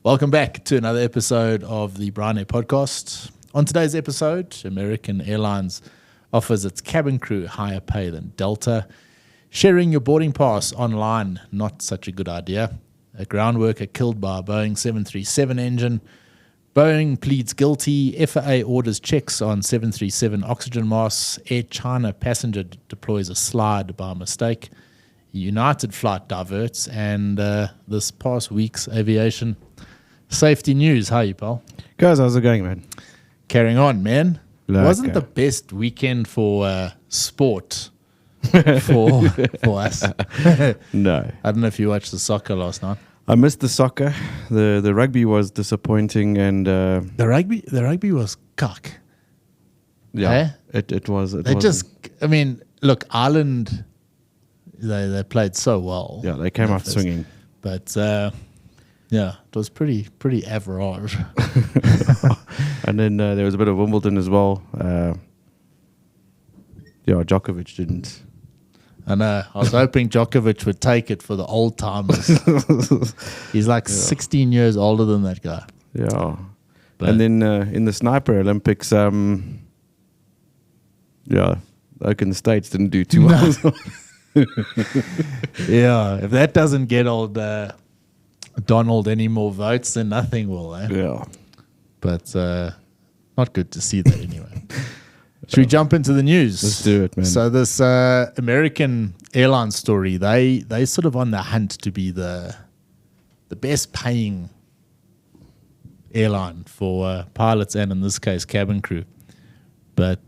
Welcome back to another episode of the Bryan podcast. On today's episode, American Airlines offers its cabin crew higher pay than Delta. Sharing your boarding pass online, not such a good idea. A ground worker killed by a Boeing 737 engine. Boeing pleads guilty. FAA orders checks on 737 oxygen masks. Air China passenger deploys a slide by mistake. United flight diverts. And this past week's aviation safety news. How are you, pal? Guys, how's it going, man? Carrying on, man. Like, Wasn't the best weekend for sport for us. No. I don't know if you watched the soccer last night. I missed the soccer. The rugby was disappointing, and The rugby was cock. yeah, it was. They just, I mean, look, Ireland, they played so well. they came out swinging. But yeah, it was pretty average. And then there was a bit of Wimbledon as well. Djokovic didn't. I know. I was hoping Djokovic would take it for the old timers. He's like 16 years older than that guy. Yeah. But And then in the Sniper Olympics, like in the States didn't do too well. yeah, if that doesn't get old Donald any more votes, then nothing will. Yeah. But not good to see that anyway. Should we jump into the news? Let's do it, man. So this American Airlines story, they sort of on the hunt to be the best paying airline for pilots and in this case cabin crew. But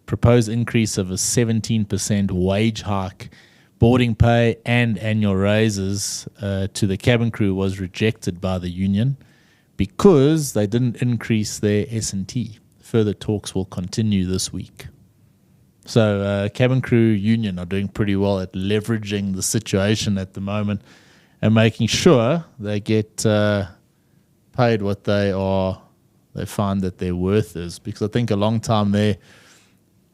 proposed increase of a 17% wage hike, boarding pay and annual raises to the cabin crew was rejected by the union because they didn't increase their S&T. Further talks will continue this week. So cabin crew union are doing pretty well at leveraging the situation at the moment and making sure they get paid what they find that their worth is. Because I think a long time there,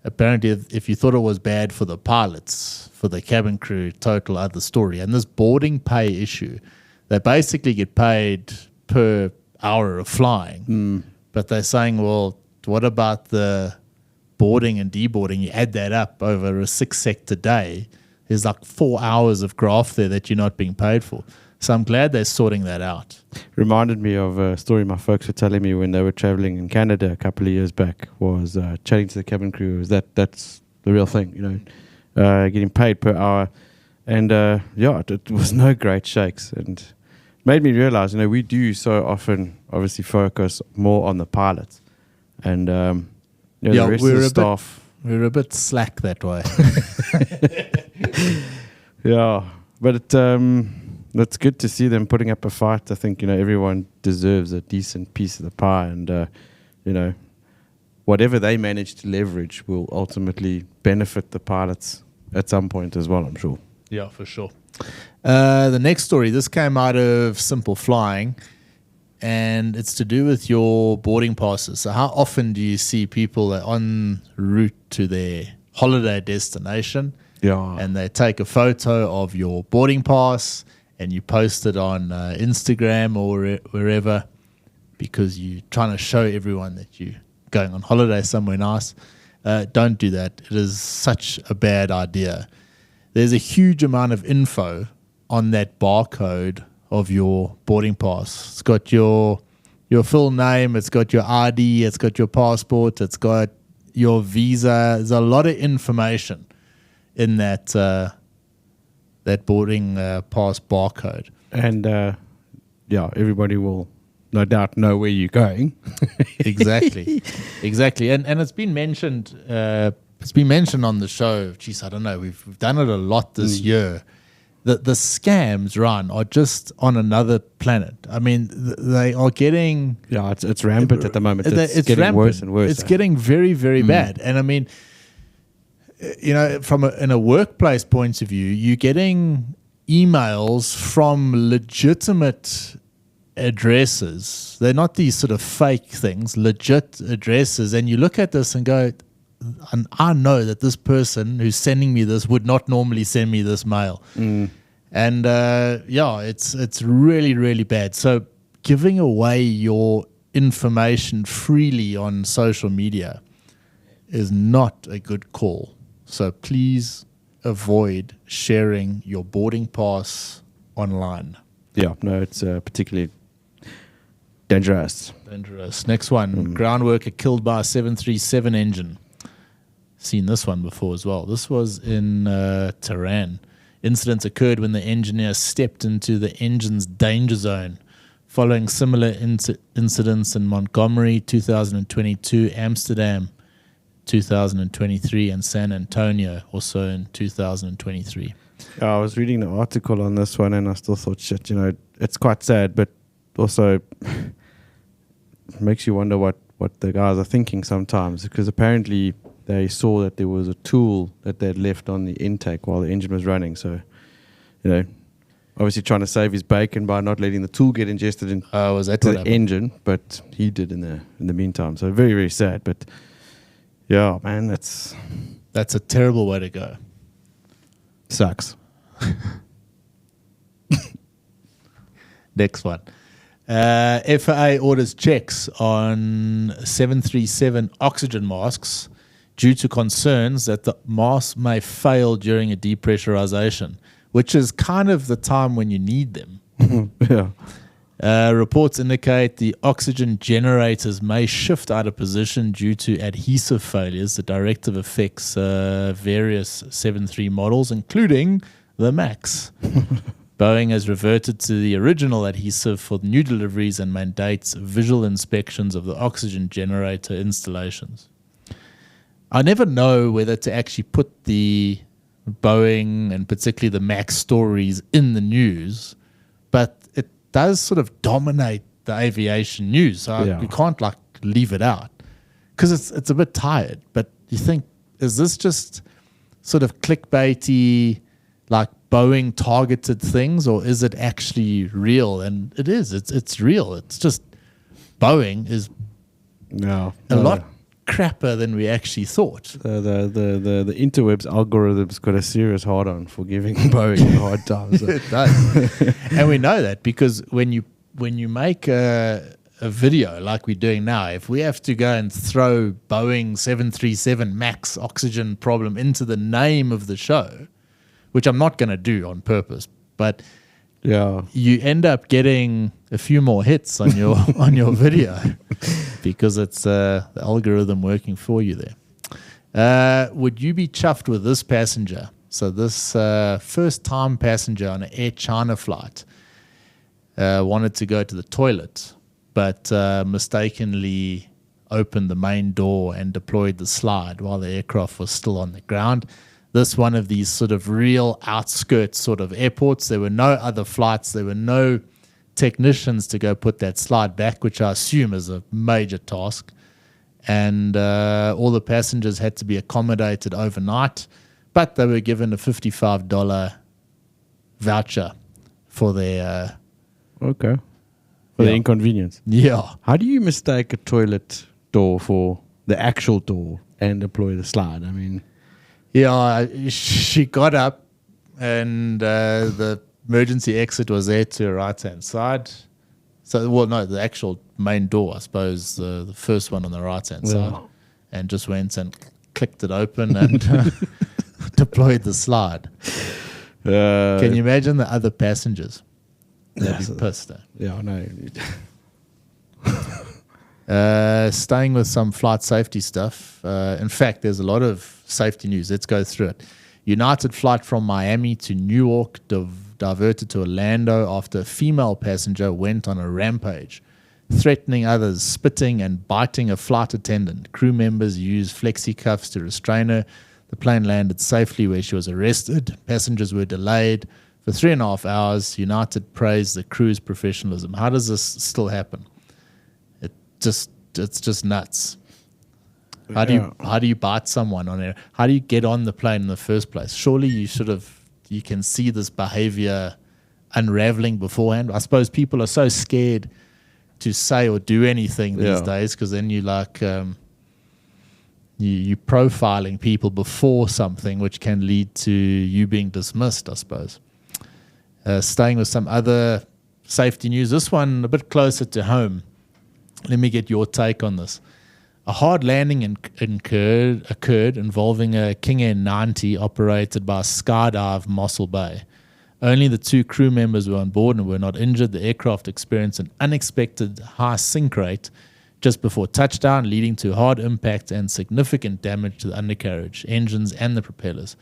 apparently if you thought it was bad for the pilots, for the cabin crew, total other story. And this boarding pay issue, they basically get paid per hour of flying. But they're saying, well, what about the boarding and deboarding? You add that up over a 6-sector day. There's like 4 hours of graft there that you're not being paid for. So I'm glad they're sorting that out. Reminded me of a story my folks were telling me when they were traveling in Canada a couple of years back. Was chatting to the cabin crew. That's the real thing, getting paid per hour, and it was no great shakes, and it made me realize, we do so often obviously focus more on the pilots, and the rest of the staff. We're a bit slack that way. Yeah, but it's good to see them putting up a fight. I think everyone deserves a decent piece of the pie, and whatever they manage to leverage will ultimately benefit the pilots at some point as well, I'm sure. Yeah, for sure. The next story, this came out of Simple Flying, and it's to do with your boarding passes. So how often do you see people that are en route to their holiday destination, and they take a photo of your boarding pass and you post it on Instagram or wherever because you're trying to show everyone that you're going on holiday somewhere nice? Don't do that. It is such a bad idea. There's a huge amount of info on that barcode of your boarding pass. It's got your full name, it's got your ID, it's got your passport, it's got your visa. There's a lot of information in that that boarding pass barcode. And everybody will no doubt know where you're going. Exactly. And it's been mentioned. It's been mentioned on the show. Geez, I don't know. We've done it a lot this year. The scams, Ryan, are just on another planet. I mean, they are getting... Yeah, it's rampant at the moment. It's getting rampant. worse and worse. It's getting very, very bad. And I mean, from in a workplace point of view, you're getting emails from legitimate addresses. They're not these sort of fake things, legit addresses. And you look at this and go, and I know that this person who's sending me this would not normally send me this mail. And it's really, really bad. So giving away your information freely on social media is not a good call. So please avoid sharing your boarding pass online. Yeah, no, it's particularly dangerous. Next one, ground worker killed by a 737 engine. Seen this one before as well. This was in Tehran. Incidents occurred when the engineer stepped into the engine's danger zone. Following similar incidents in Montgomery, 2022, Amsterdam, 2023, and San Antonio, also in 2023. I was reading the article on this one, and I still thought, shit, it's quite sad, but also makes you wonder what the guys are thinking sometimes, because apparently they saw that there was a tool that they'd left on the intake while the engine was running. So, obviously trying to save his bacon by not letting the tool get ingested into the engine, but he did in the meantime. So very, very sad. But yeah, man, that's a terrible way to go. Sucks. Next one. FAA orders checks on 737 oxygen masks due to concerns that the masks may fail during a depressurization, which is kind of the time when you need them. Yeah. Reports indicate the oxygen generators may shift out of position due to adhesive failures. The directive affects various 73 models, including the MAX. Boeing has reverted to the original adhesive for new deliveries and mandates visual inspections of the oxygen generator installations. I never know whether to actually put the Boeing and particularly the MAX stories in the news, but it does sort of dominate the aviation news. So you can't leave it out because it's a bit tired. But you think, is this just sort of clickbaity, like Boeing targeted things, or is it actually real? And it is. It's real. It's just Boeing is a lot crapper than we actually thought. The interwebs algorithms got a serious hard on for giving Boeing a hard time. So. It does. And we know that because when you make a video like we're doing now, if we have to go and throw Boeing 737 MAX oxygen problem into the name of the show, which I'm not going to do on purpose, but you end up getting a few more hits on your on your video because it's the algorithm working for you there. Would you be chuffed with this passenger? So this first-time passenger on an Air China flight wanted to go to the toilet, but mistakenly opened the main door and deployed the slide while the aircraft was still on the ground. This one of these sort of real outskirts sort of airports. There were no other flights. There were no technicians to go put that slide back, which I assume is a major task. And all the passengers had to be accommodated overnight, but they were given a $55 voucher for their... the inconvenience. Yeah. How do you mistake a toilet door for the actual door and deploy the slide? I mean... Yeah, she got up and the emergency exit was there to her right-hand side. So, the actual main door, I suppose, the first one on the right-hand side. And just went and clicked it open and deployed the slide. Can you imagine the other passengers? They'd be pissed. Yeah, I know. Staying with some flight safety stuff. In fact, there's a lot of safety news. Let's go through it. United flight from Miami to Newark diverted to Orlando after a female passenger went on a rampage, threatening others, spitting and biting a flight attendant. Crew members used flexi cuffs to restrain her. The plane landed safely where she was arrested. Passengers were delayed for 3.5 hours. United praised the crew's professionalism. How does this still happen? It's just nuts. How do you bite someone on air? How do you get on the plane in the first place? Surely you can see this behavior unraveling beforehand. I suppose people are so scared to say or do anything these days because then you you profiling people before something, which can lead to you being dismissed, I suppose. Staying with some other safety news. This one a bit closer to home. Let me get your take on this. A hard landing occurred involving a King Air 90 operated by Skydive Mossel Bay. Only the 2 crew members were on board and were not injured. The aircraft experienced an unexpected high sink rate just before touchdown, leading to hard impact and significant damage to the undercarriage, engines, and the propellers.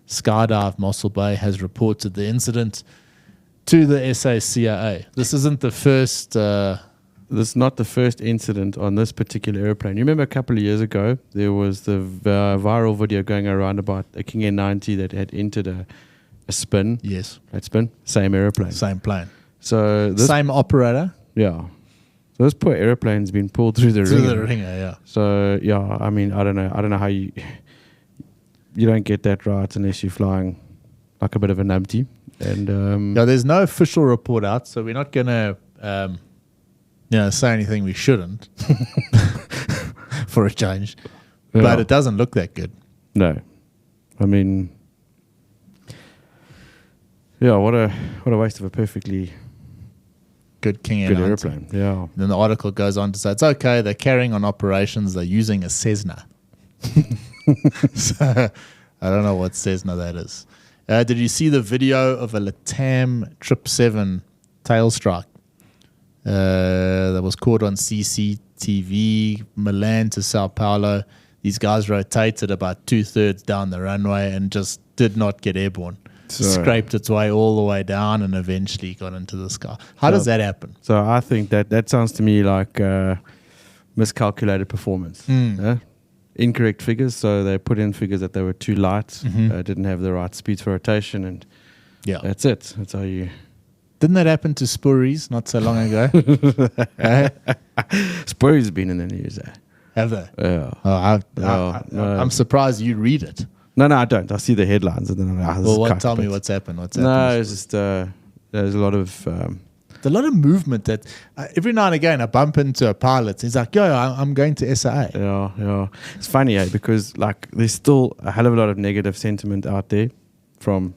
Skydive Mossel Bay has reported the incident to the SACAA. This isn't the first... This is not the first incident on this particular airplane. You remember a couple of years ago, there was the viral video going around about a King Air 90 that had entered a spin. Yes. That spin, same airplane. Same plane. So this, same operator. Yeah. So this poor airplane's been pulled through the ringer. Through the ringer, yeah. So yeah, I mean, I don't know how you don't get that right unless you're flying like a bit of a numpty. And yeah, there's no official report out, so we're not gonna say anything we shouldn't for a change. Yeah. But it doesn't look that good. No. I mean, yeah, what a waste of a perfectly good King Air good 90. airplane. Yeah. Then the article goes on to say it's okay, they're carrying on operations, they're using a Cessna. So I don't know what Cessna that is. Did you see the video of a Latam 777 tail strike? That was caught on CCTV, Milan to Sao Paulo. These guys rotated about 2/3 down the runway and just did not get airborne. Scraped its way all the way down and eventually got into the sky. How does that happen? So I think that sounds to me like miscalculated performance. Incorrect figures. So they put in figures that they were too light, didn't have the right speed for rotation, and that's it. That's how you... Didn't that happen to Spurries not so long ago? Spurries have been in the news. Have they? Yeah. Oh, I'm surprised you read it. No, I don't. I see the headlines and then I'm like, well, tell me what's happened. What's happened? No, it's just there's a lot of movement that every now and again I bump into a pilot. He's like, "Yo, I'm going to SAA." Yeah. It's funny, because like there's still a hell of a lot of negative sentiment out there from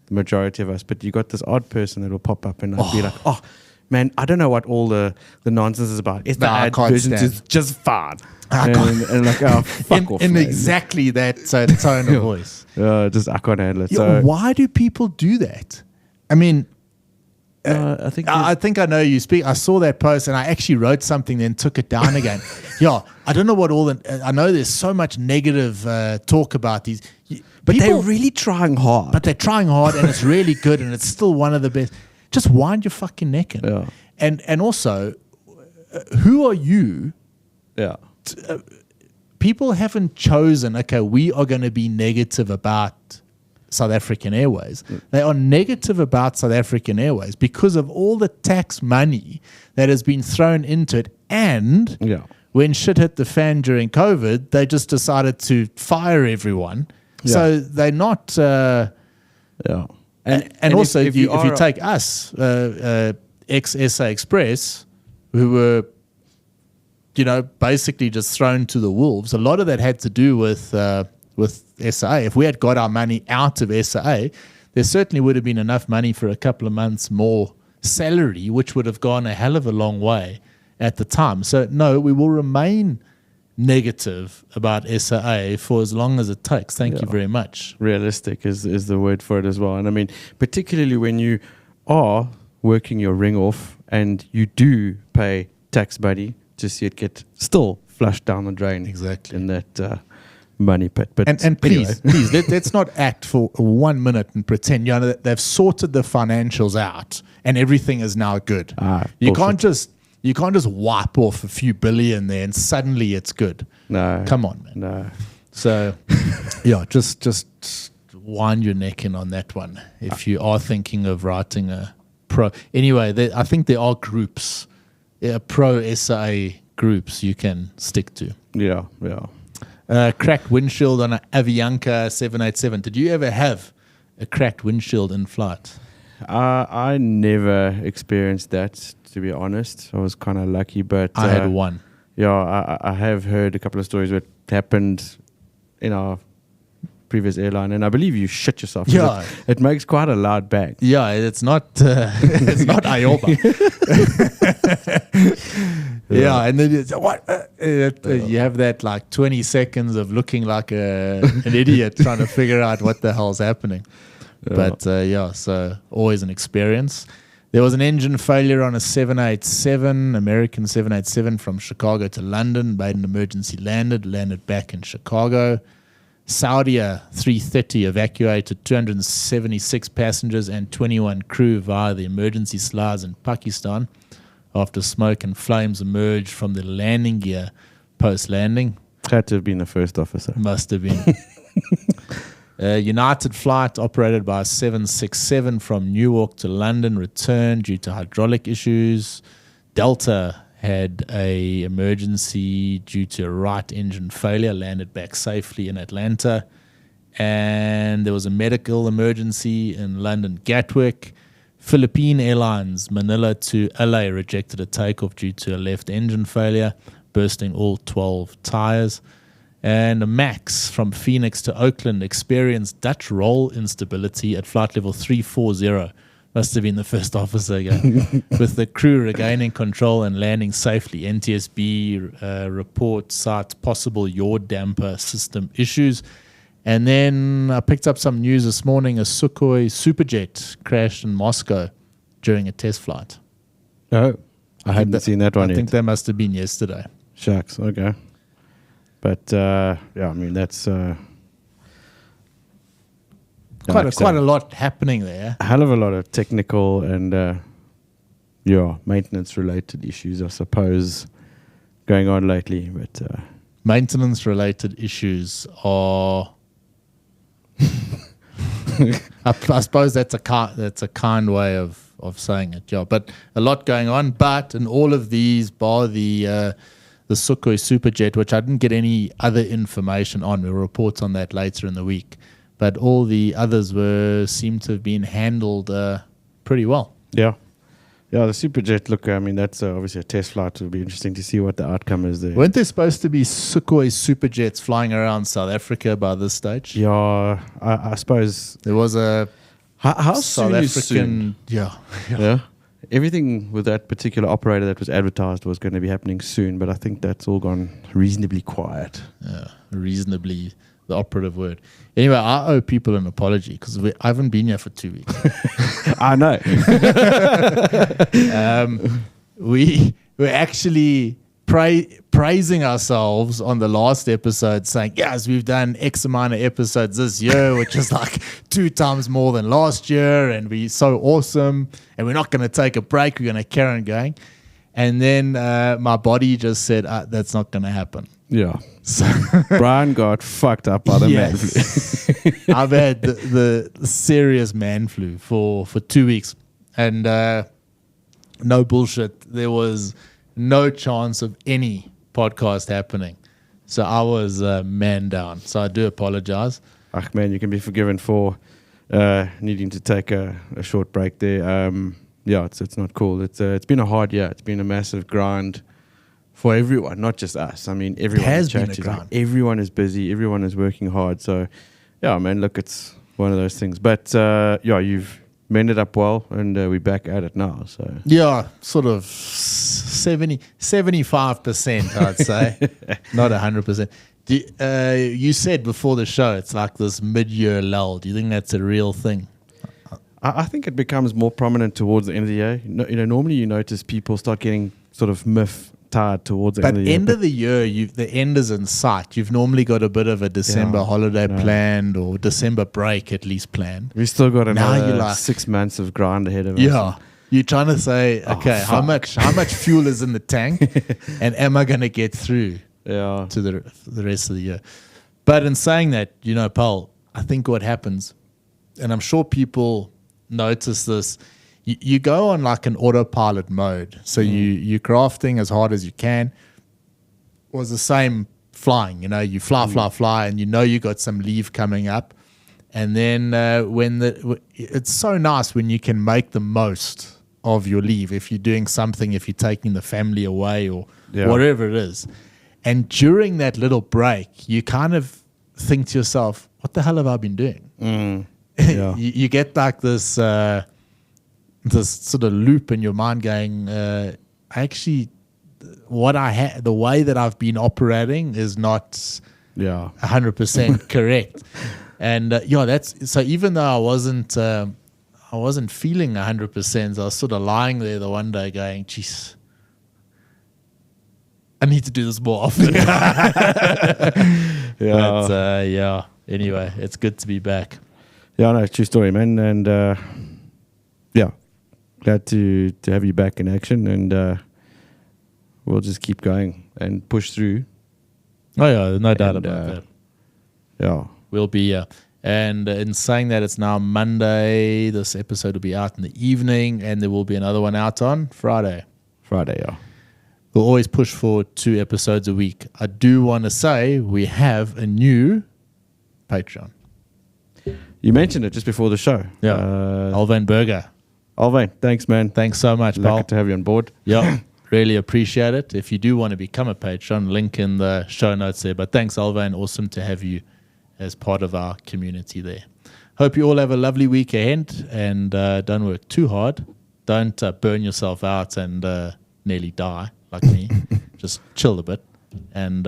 the majority of us, but you got this odd person that will pop up and be like, "Oh, man, I don't know what all the nonsense is about. It's the ad version is just fun." And like, oh, fuck off, in man. exactly that tone of voice. Just I can't handle it. So why do people do that? I mean, I think I know you speak. I saw that post and I actually wrote something, then took it down again. I don't know what I know there's so much negative talk about these. But they're really trying hard. But they're trying hard and it's really good and it's still one of the best. Just wind your fucking neck in. Yeah. And also, who are you? Yeah. People haven't chosen, okay, we are going to be negative about South African Airways. They are negative about South African Airways because of all the tax money that has been thrown into it. And when shit hit the fan during COVID, they just decided to fire everyone. Yeah. So they're not... And also, if you take us, ex-SA Express, who were... basically just thrown to the wolves. A lot of that had to do with SA. If we had got our money out of SA, there certainly would have been enough money for a couple of months more salary, which would have gone a hell of a long way at the time. So, no, we will remain negative about SAA for as long as it takes. Thank you very much. Realistic is the word for it as well. And I mean, particularly when you are working your ring off and you do pay tax money, to see it get still flushed down the drain. Exactly. In that money pit. But and please, let's not act for 1 minute and pretend that they've sorted the financials out and everything is now good. You can't just wipe off a few billion there and suddenly it's good. No. Come on, man. No. So just wind your neck in on that one if you are thinking of writing a pro. Anyway, I think there are groups. Pro SA groups you can stick to. Yeah. Cracked windshield on an Avianca 787. Did you ever have a cracked windshield in flight? I never experienced that, to be honest. I was kind of lucky, but... I had one. Yeah, I have heard a couple of stories where it happened in our previous airline, and I believe you shit yourself. Yeah. It makes quite a loud bang. Yeah, it's not it's not Ioba. Yeah, and then it's, what? You have that like 20 seconds of looking like an idiot trying to figure out what the hell's happening. Yeah. But so always an experience. There was an engine failure on a 787, American 787 from Chicago to London, made an emergency landed back in Chicago. Saudia 330 evacuated 276 passengers and 21 crew via the emergency slides in Pakistan after smoke and flames emerged from the landing gear post-landing. Had to have been the first officer. Must have been. United flight operated by a 767 from Newark to London returned due to hydraulic issues. Delta had a emergency due to a right engine failure, landed back safely in Atlanta. And there was a medical emergency in London Gatwick. Philippine Airlines Manila to LA rejected a takeoff due to a left engine failure, bursting all 12 tires. And a MAX from Phoenix to Oakland experienced Dutch roll instability at flight level 340. Must have been the first officer again. With the crew regaining control and landing safely. NTSB report cites possible yaw damper system issues. And then I picked up some news this morning. A Sukhoi Superjet crashed in Moscow during a test flight. Oh, I hadn't seen that one yet. I think that must have been yesterday. Shucks, okay. But, yeah, I mean, that's... quite a lot happening there. A hell of a lot of technical and, maintenance-related issues, I suppose, going on lately. But maintenance-related issues are... I suppose that's a kind way of saying it, yeah. But a lot going on. But in all of these, bar the Sukhoi Superjet, which I didn't get any other information on. There were reports on that later in the week. But all the others seem to have been handled pretty well. Yeah. Yeah, the Superjet, look, I mean, that's obviously a test flight. It'll be interesting to see what the outcome is there. Weren't there supposed to be Sukhoi Superjets flying around South Africa by this stage? Yeah, I suppose. There was a how South soon African... is soon? Yeah. Everything with that particular operator that was advertised was going to be happening soon, but I think that's all gone reasonably quiet. Yeah, reasonably, the operative word. Anyway, I owe people an apology because I haven't been here for 2 weeks. I know. We're actually praising ourselves on the last episode, saying, yes, we've done X amount of episodes this year, which is like 2 times more than last year, and we're so awesome, and we're not going to take a break, we're going to carry on going. And then my body just said, that's not going to happen. Yeah. So Bryan got fucked up by the man flu. I've had the serious man flu for 2 weeks. And no bullshit, there was no chance of any podcast happening. So I was man down. So I do apologize. Ach man, you can be forgiven for needing to take a short break there. Yeah, it's not cool. It's been a hard year. It's been a massive grind for everyone, not just us. I mean, everyone has been a grind. Everyone is busy. Everyone is working hard. So, yeah, man, look, it's one of those things. But, yeah, you've mended up well, and we're back at it now. So yeah, sort of 75%, I'd say. Not 100%. You said before the show it's like this mid-year lull. Do you think that's a real thing? I think it becomes more prominent towards the end of the year. Normally you notice people start getting sort of tired towards the end of the year. But end of the year, the end is in sight. You've normally got a bit of a December holiday planned, or December break at least planned. We've still got another 6 months of grind ahead of us. Yeah. You're trying to say, okay, how much fuel is in the tank, and am I going to get through to the rest of the year? But in saying that, Paul, I think what happens, and I'm sure people notice this, you go on like an autopilot mode. So you're crafting as hard as you can. Was the same flying, you fly, and you got some leave coming up. And then it's so nice when you can make the most of your leave. If you're doing something, if you're taking the family away or whatever it is. And during that little break, you kind of think to yourself, what the hell have I been doing? Yeah. You get like this this sort of loop in your mind going, actually, the way that I've been operating is not 100% correct. And that's so. Even though I wasn't feeling 100%, I was sort of lying there the one day going, "Jeez, I need to do this more often." But, anyway, it's good to be back. Yeah, no, true story, man. And glad to have you back in action, and we'll just keep going and push through. Oh yeah, no doubt about that. Yeah, we'll be here. And in saying that, it's now Monday. This episode will be out in the evening, and there will be another one out on Friday. Yeah. We'll always push for 2 episodes a week. I do want to say we have a new Patreon. You mentioned it just before the show. Yeah. Alvain Burger. Alvain, thanks, man. Thanks so much, pal. Lucky to have you on board. Yeah, really appreciate it. If you do want to become a patron, link in the show notes there. But thanks, Alvain. Awesome to have you as part of our community there. Hope you all have a lovely week ahead, and don't work too hard. Don't burn yourself out and nearly die like me. Just chill a bit, and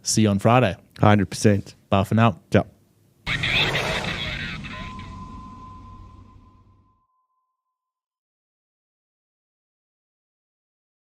see you on Friday. 100%. Bye for now. Ciao.